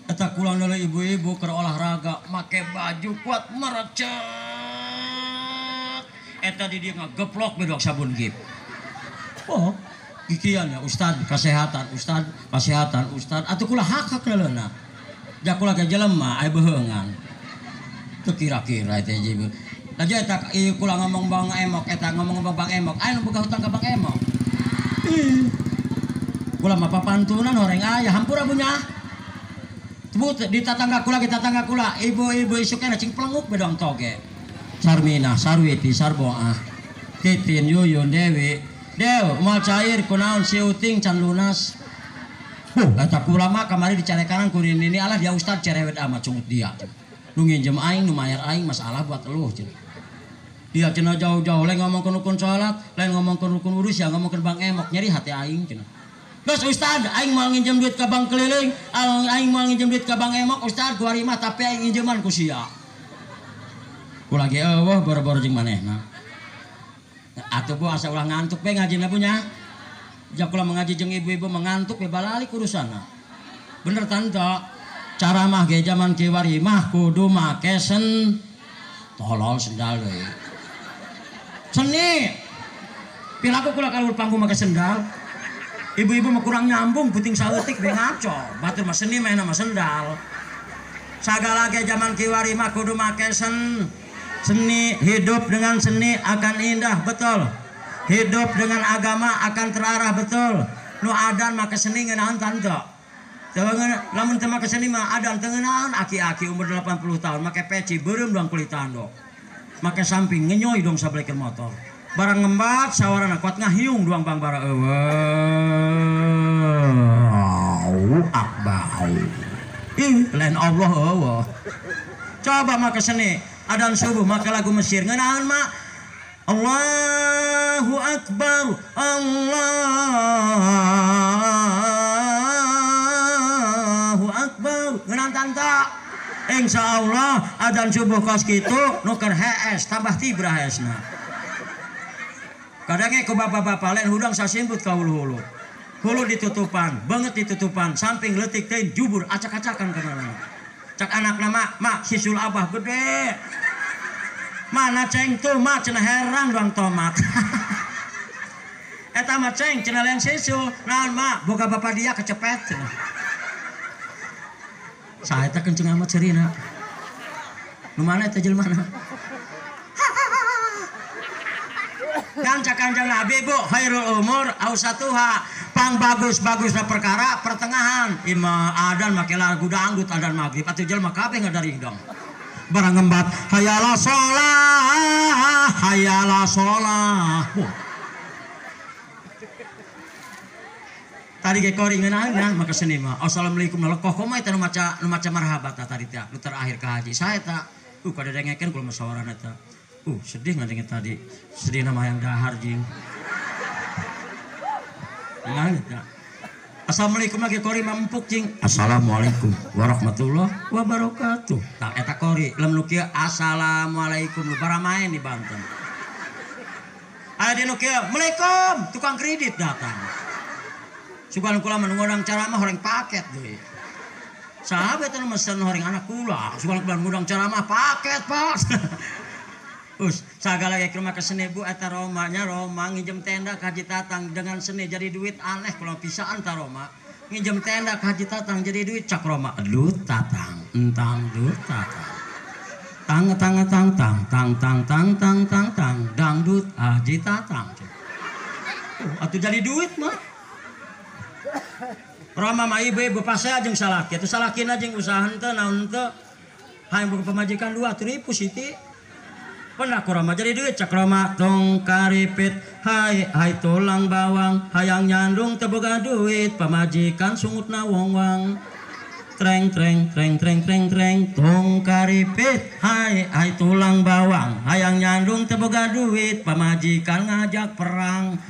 A: Eta kula nala ibu-ibu keur olahraga make baju kuat merecet. Eta di dieu ngageplok bedog sabun gip. Oh, kikian ya Ustad kesehatan, Ustad kesehatan, Ustad. Atuh kula hak-hak leuna. Da kula ge jelema aya beheungan. Teu kira-kira eta ibu. Lagi eta kula ngomong Bang Emok, eta ngomong Bang Emok. Aya nu boga hutang ka Bang Emok. Kula mah papantunan horeng aya hampura punya. Tebut di tetangga kula ibu-ibu isukna cing pelenguk bedong toge. Sarmina, Sarwiti, Sarboah, Titin, Yuyun, Dewi, Dew, moal cair kunaon si uting can lunas. Eta kula mah kamari dicarekanan ku ini alah dia Ustad cerewet amat cungut dia. Nu nginjem aing nu mayar aing masalah buat eluh cenah. Dia cenah jauh-jauh lain ngomong rukun salat, lain ngomong rukun urus ya ngomong Bang Emok nyeri hati aing cenah. Geus Ustad aing moal nginjem duit ka bank keliling, aing moal nginjem duit ka Bang Emok Ustad kuari mah tapi aing nginjeman ku sia. Kula ge eueuh boro-boro jeung manehna. Atuh bu asa ulah ngantuk we ngajina punya. Jak kula mengaji jeung ibu-ibu mengantuk we balalik urusanna. Bener tante. Cara mah ge zaman kiwari mah kudu make tolol sendal deui. Seni. Pilaku kula kalur pangku make sendal. Ibu-ibu mah kurang nyambung puting saeutik be ngaco. Batur mah seni maena mah sendal. Sagala ge zaman kiwari mah kudu make Seni, hidup dengan seni akan indah, betul. Hidup dengan agama akan terarah, betul. Nu adan make seni ngeunaheun tante. Lamun teu make seni mah adan teu ngeunaheun. Aki-aki umur 80 tahun make peci beureum doang kulitan dong. Make samping ngenyoy dong sabelikeun motor. Barang ngembat sawarana kuat ngahiung doang bang bara eueuh. Akbar. Ih, lain Allah eueuh. Coba make seni, adan subuh make lagu Mesir ngeunaheun mah Allahu Akbar, Allahu Akbar. Ngeunaan tanta. Insyaallah adan subuh kos kitu nuker HS tambah tibra HS-na. Kadangnya ku bapak-bapak lain hudang sasimbut ka hulu-hulu. Hulu ditutupan, banget ditutupan, samping leutik teh jubur acak-acakan kana. Cak anakna mak sisul abah gede. Mana ceng tuh mah cenah herang doang tomat. Eta mah ceng cenah lain sisul. Naon mak boga bapak dia kecepet cenah. Saha eta kenceng amat cerina. Nu mana eta jelmana? Kanjang Nabi bu khairul umur ausatuha pang bagus-bagusna perkara pertengahan. Ima adan make lagu dangdut adan maghrib atuh jelema kabeh ngadaringdong. Barang ngembat hayala sholah, hayala sholah. Tadi ge kori ngeunaheun maka seni mah assalamualaikum lekoh komo eta nu maca marhabat tadi teh nu terakhir ka haji saha eta kada dengekeun kula musyawarah eta sedih ngadenge tadi sedih nama yang dahar jing ngan eta assalamualaikum lagi kori mampuk jing assalamualaikum warahmatullahi wabarakatuh tah eta kori lem nu kieu assalamualaikum nu paramaen di Banten aya di nu kieu assalamualaikum tukang kredit datang. Sugan kula menunggu ceramah horeng paket deui. Sahabat anu mesen horeng anak kula, sugan kula ngundang ceramah paket, Pak. Us, sagala ge rumah keseni Bu eta romanya Roma nginjem tenda ka Haji Tatang dengan seni jadi duit aneh kula pisaan ta Roma. Nginjem tenda ka Haji Tatang jadi duit cak Roma. Lut Tatang, entang lut Tatang. Tang tang tang tang tang tang tang tang tang tang dangdut Haji Tatang. Atuh jadi duit mah. Rama mah ibu pasea jeung salaki atuh salakina jeung usaha teu naon teu hayang boga pamajikan dua atuh nipu siti pernah ku Rama jadi duit cak Rama tong karipit hai tulang bawang hayang nyandung teu boga duit pamajikan sungutna wong-wang treng treng treng treng treng treng tong karipit hai tulang bawang hayang nyandung teu boga duit pamajikan ngajak perang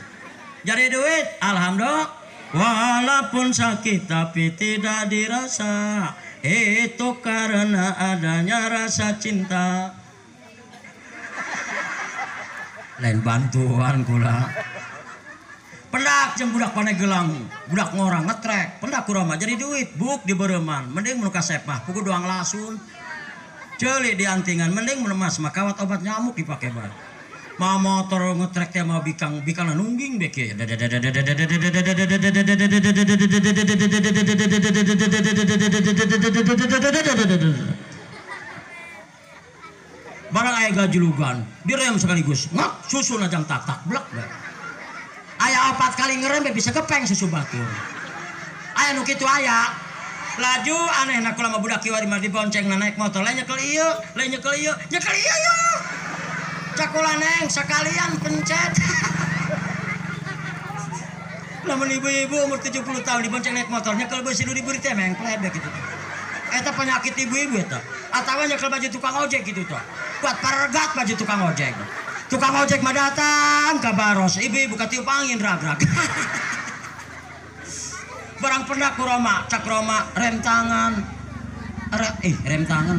A: jadi duit alhamdulillah. Walaupun sakit tapi tidak dirasa, itu karena adanya rasa cinta. Lain bantuan kula. Pendak jeung budak Panegelang, budak ngorang ngetrek, pendak kurama jadi duit, buk di beureman, mending mun kasepah, pugu doang lasun. Ceuli di antingan, mending menemas makawat obat nyamuk dipake bae. Mau motor ngetrek teh mau bikang nungging beke barang aya gajulugan direm sekaligus ngak susu najang tak blek bae aya 4 kali ngerem bisa kepeng susu batur aya nu kitu aya laju anehna kula mah budak kieu mah dibonceng naik motor lain nyekel ieu ya cakula neng sekalian pencet. Lamun ibu-ibu umur 70 tahun dibonceng naik motornya kalau beusi nu diberi teh mengklet gitu. Eta penyakit ibu-ibu eta. Atawa nyekel baju tukang ojek gitu tuh. Buat paregat baju tukang ojek. Tukang ojek mah datang ka baros, ibu-ibu katiup angin rag-rag. Barang pernah ku Roma, cak Roma rem tangan. Rem tangan.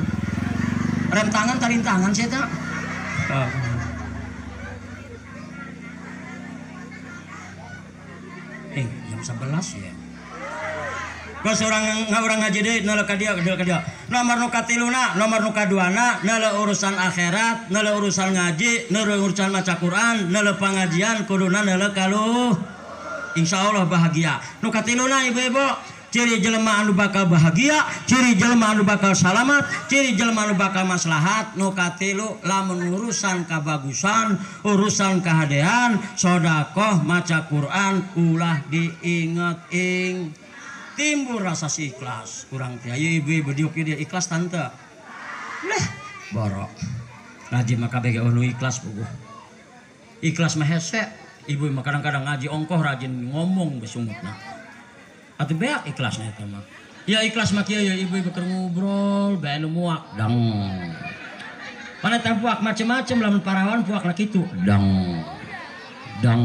A: Rem tangan tarintangan sih eta. Jam 11 ya. Geus urang ngaji deui neuleuh ka dieu Nomor nu katiluna, nomor nu kaduana neuleuh urusan akhirat, neuleuh urusan ngaji, neuleuh urusan maca Quran, neuleuh pangajian kuduna neuleuh kaluh. Insyaallah bahagia. Nu katiluna ibu-ibu ciri jelema anu bakal bahagia, ciri jelema anu bakal salamat, ciri jelema anu bakal maslahat. Nu katilu lamun urusan kabagusan, urusan kahadean, sedekah, maca Quran ulah diinget ing timbul rasa si ikhlas. Kurang teh ayo ibu-ibu diuk dia ikhlas tante. Leh borok. Ngaji maka bege nu ikhlas puguh. Ikhlas mah hese. Ibu mah kadang-kadang ngaji ongkoh rajin ngomong besungutna. Atuh beak ikhlasna eta mah. Ya ikhlas mah kieu ya ibu-ibu keur ngobrol bae nu muak dang. Mana teh puak macem-macem lamun parawan puakna kitu dang. Dang.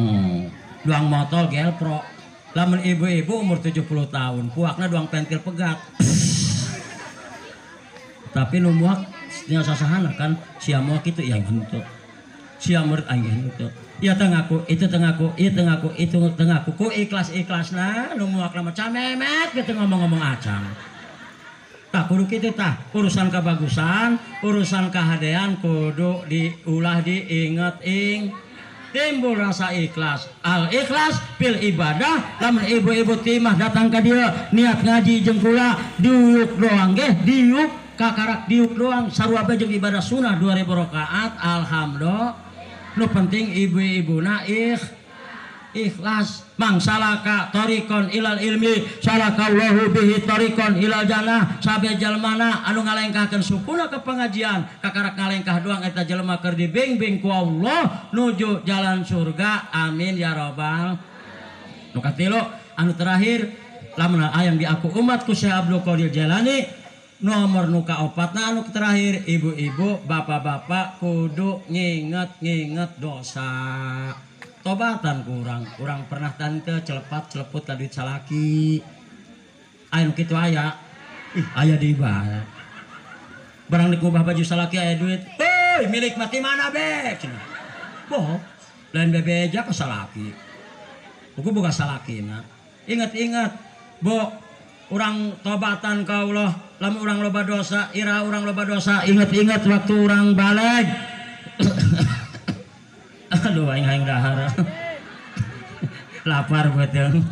A: Duang motol gelpro. Lamun ibu-ibu umur 70 tahun puakna duang pentil pegat. Tapi nu muak nya sasahana kan sia muak itu yang henteu. Sia murid aing henteu. Ya tengaku, itu tengaku, itu tengaku, itu tengaku. Ku ikhlas-ikhlasna nu muak mah camemet kitu ngomong-ngomong acang. Tah kudu kitu tah. Urusan kabagusan, urusan kahadean kudu diulah diinget ing timbul rasa ikhlas. Al ikhlas fil ibadah. Lamun ibu-ibu timah datang ka dieu niat ngaji jeung kula diuk doang ge, diuk kakarak diuk doang sarua jeung ibadah sunnah 2000 rakaat. Alhamdulillah. Nu penting ibu-ibuna ikhlas. Mang salaka tariqon ilal ilmi salakallahu bihi tariqon ilal jannah. Sabe jalmana anu ngalengkahkeun sukuna ke pengajian kakarak ngalengkah doang eta jelema keur dibimbing ku Allah nuju jalan surga. Amin ya rabbal. Nu katilu anu terakhir lamun ayam diaku umat ku Syekh Abdul Qadir Jailani. Nomor nu kaopatna anu terakhir ibu-ibu bapak-bapak kudu nginget dosa. Tobatan kurang pernah tante celeput ka duit salaki. Anu kitu aya. Aya di ibadah. Barang dikubah baju salaki aya duit. Heuy milik mati mana be? Cenah. Boh, lain bebeja ka salaki. Buku boga salakina. Ingat-ingat, Bo. Urang tobatan ka Allah, lamun urang loba dosa, ira urang loba dosa, ingat-ingat waktu urang baleg. Aduh aing hayang dahar. Lapar beuteung.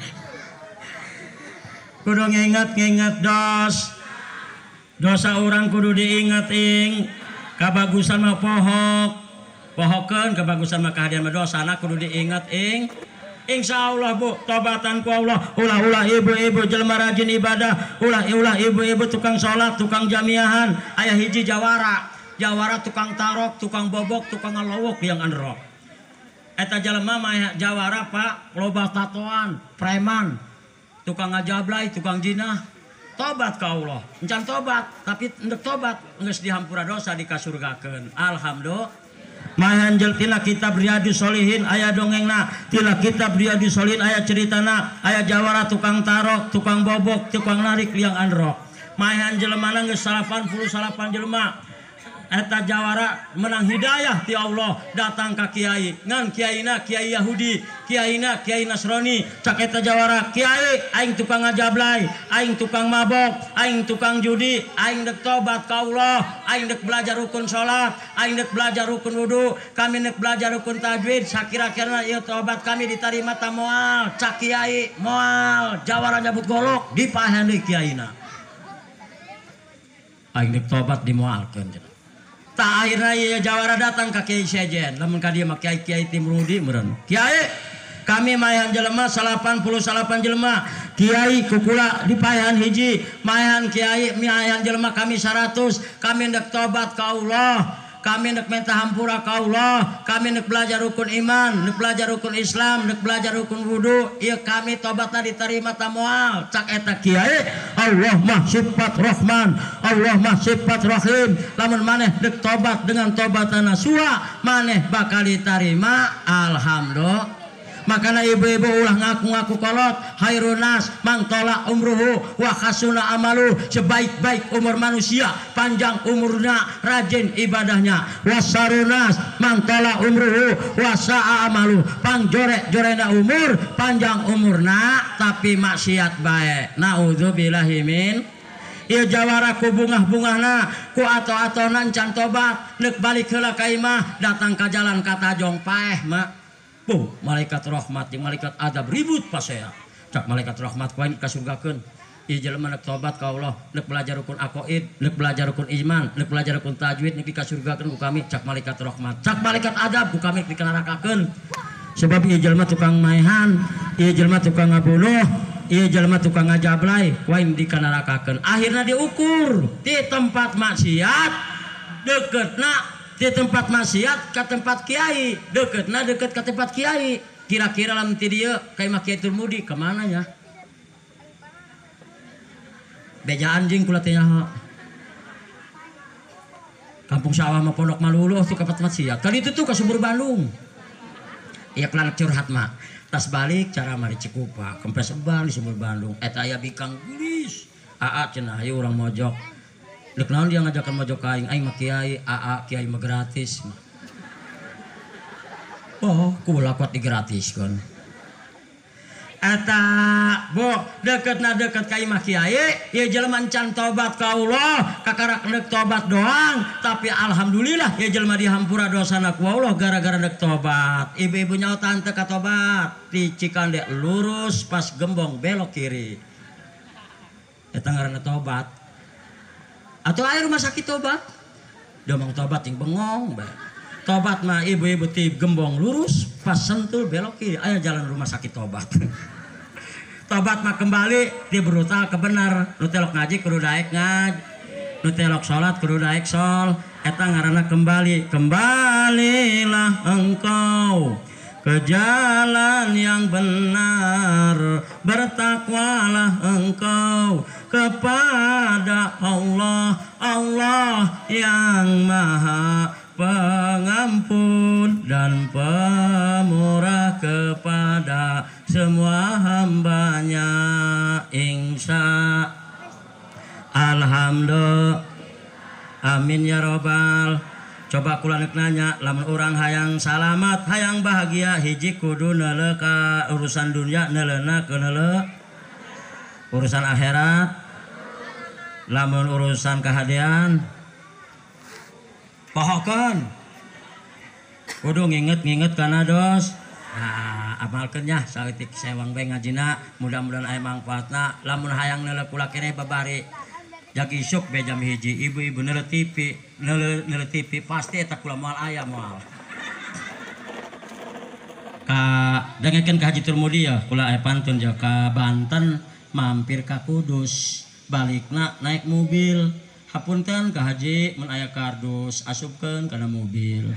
A: Kudu nginget dosa urang kudu diinget ing kabagusan mah pohokeun kabagusan mah kahadian mah dosana kudu diinget ing. Insya Allah Bu, tobatan ku Allah. Ulah ibu-ibu jelema rajin ibadah. Ulah ibu-ibu tukang sholat, tukang jamiahan. Aya hiji jawara tukang tarok, tukang bobok, tukang ngalowok yang androk. Eta jelema mah jawara Pak, loba tatoan, preman, tukang ngajablay, tukang jinah. Tobat ka Allah. Encan tobat, tapi endek tobat geus dihampura dosa dikasurgakeun. Alhamdulillah. Mahan jel tina kitab Riyadhus Shalihin aya dongengna, tina kitab Riyadhus Shalihin aya ceritana, aya jawara tukang tarok, tukang bobok, tukang narik liang androk. Mahan jelema geus 89 jelema. Eta jawara menang hidayah ti Allah datang ka kiai ngan kiaina kiai Yahudi, kiaina kiai Nasrani. Cak eta jawara kiai aing tukang ngajablay, aing tukang mabok, aing tukang judi, aing dek tobat ka Allah, aing dek belajar rukun salat, aing dek belajar rukun wudu, kami dek belajar rukun tajwid. Sakira-kira ieu tobat kami ditarima ta moal. Cak kiai moal jawara nyabut golok dipahen deui kiaina. Aing dek tobat dimoalkeun cenah. Tak akhirnya ya jawara datang ke Kiai Sejen. Lamun ka dieu mah Kiai Timrudi meureun. Kiai, kami mayan jelema 88 jelema. Kiai kukula dipaehan hiji, mayan Kiai mayan jelema kami 100. Kami hendak tobat ka Allah. Kami hendak minta hampura ka Allah. Kami hendak belajar rukun iman, hendak belajar rukun Islam, hendak belajar rukun wudu. Ieu kami tobatna diterima ta moal. Cak eta Kiai, Allah mah sifat Rahman, Allah mah sifat Rahim. Lamun maneh dek tobat dengan tobatan nasuha, maneh bakal diterima. Alhamdulillah. Makanya ibu-ibu ulah ngaku-ngaku kolot. Khairunas mangtola umruhu wa khasuna amalu. Sebaik-baik umur manusia panjang umurnya, rajin ibadahnya. Wasarunas mangtola umruhu wa sa'a amalu. Pangjore-jorena umur, panjang umurna tapi maksiat bae. Naudzubillahi min. Ieu jawara ku bungah-bungahna, ku ato-atona encan tobat, neuk balik heula ka imah, datang ka jalan katajong paeh mah. Malaikat rahmat jeung malaikat adab ribut pasea. Cak malaikat rahmat poin kasurgakeun. ieu jelema neuk tobat ka Allah, neuk belajar rukun aqaid, neuk belajar rukun iman, neuk belajar rukun tajwid, neuk dikasurgakeun ku kami cak malaikat rahmat, cak malaikat adab ku kami dikanarakakeun. Sebab ieu jelema tukang maehan, ieu jelema tukang ngabunuh, ieu jelema tukang ngajablay, wae dikanarakakeun. Akhirna diukur di tempat maksiat, deketna di tempat maksiat ka tempat kiai, deketna deket ka tempat kiai. Kira-kira lamun ti dieu ka Imam Kiai Turmudi ke mana nya? Beja anjing kula teh nyaho. Kampung sawah mah pondok maluluh tuh kapat maksiat. Kali itu tuh ka Sumber Bandung. Iya kelan curhat mah. Tas balik cara mari Cikupa, kempes ebal di Sumber Bandung. Eta aya bikang gelis. Aa cenah ieu urang mojok. Deuk naon dia ngajakan mojok ka aing mah kiai, aa kiai mah gratis. Oh, kumaha kuat digratiskeun. Eta bo deketna deket ka imah kiai ieu jelema encan tobat ka Allah kakarak neuk tobat doang tapi alhamdulillah ieu jelema dihampura dosana ku Allah gara-gara neuk tobat. Ibu-ibu nyaotan teu katobat di Cikande lurus pas gembong belok kiri eta ngaranna tobat atuh aya rumah sakit tobat domong tobat ting bengong bae. Tobat mah ibu-ibu ti gembong lurus pas sentul belok kiri aya jalan rumah sakit tobat. Tobat mah kembali di brutal ke benar. Nu telok ngaji kudu daek ngaji, nu telok salat kudu daek sol. Eta ngaranna kembali. Kembalilah engkau ke jalan yang benar, bertakwalah engkau kepada Allah, Allah yang Maha Pengampun dan pemurah kepada semua hambanya. Insya Alhamdulillah. Amin ya robbal. Coba kula neuk nanya, lamun urang hayang salamat, hayang bahagia, hiji kudu neuleuh ka urusan dunia, neuleuhna ke neuleuh urusan akhirat. Lamun urusan kahadian pohokeun kudu nginget kana dos. Nah, amalkeun nya saeutik sewang bae ngajina, mudah-mudahan aya mangfaatna. Lamun hayang neuleuh kula keneh babari jagi isuk be jam hiji, ibu-ibu neuleuh TV pasti eta kula moal aya moal. Ka dengekeun ka Haji Turmudi ya, kula aya pantun ja ka Banten mampir ka Kudus, balikna naik mobil. Hapunten ka Haji mun aya kardus asupkeun kana mobil.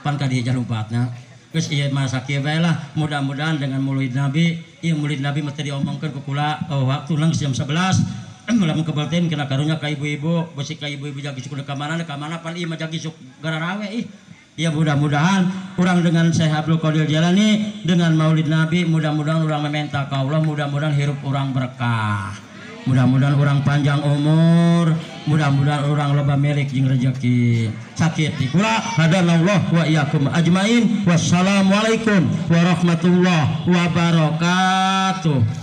A: Pan ka dieu jalupatna. Geus ieu mah sakieu bae lah, mudah-mudahan dengan Maulid Nabi, ieu Maulid Nabi mah teh diomongkeun ku kula waktu lang jam 11. Lamun kebalten kena karunya ka ibu-ibu, besi ka ibu-ibu jagi suku ka mana pan ieu mah jagi suk gararawe ih. Ya mudah-mudahan urang dengan Syekh Abdul Qadir Jalani dengan Maulid Nabi, mudah-mudahan urang meminta ka Allah, mudah-mudahan hirup urang berkah. Mudah-mudahan orang panjang umur, mudah-mudahan orang loba milik jeung rezeki. Sakit di kula hadanallah wa iyyakum ajmain. Wassalamualaikum warahmatullahi wabarakatuh.